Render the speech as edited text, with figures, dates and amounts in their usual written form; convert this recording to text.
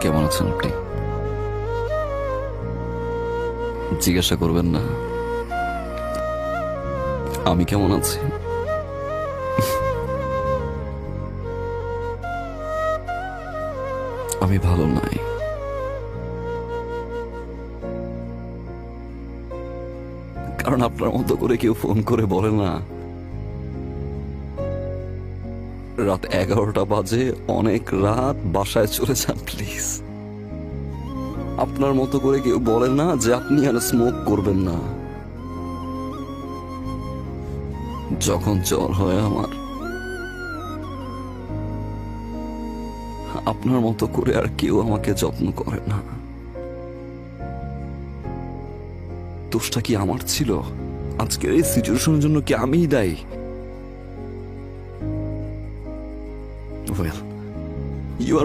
কেমন আছেন আপনি? জিজ্ঞাসা করবেন না আমি কেমন আছি? আমি ভালো নাই। কারণ আপনার মতো করে কেউ ফোন করে বলে না রাত 11টা বাজে, অনেক রাত, বাসায় চলে যান প্লিজ। আপনার মতো করে কেউ বলে না যে আপনি আর স্মোক করবেন না। যখন জ্বর হয় আমার, আপনার মতো করে আর কেউ আমাকে যত্ন করে না। দোষটা কি আমার ছিল? আজকের এই সিচুয়েশনের জন্য কি আমিই দায়ী? Well, you R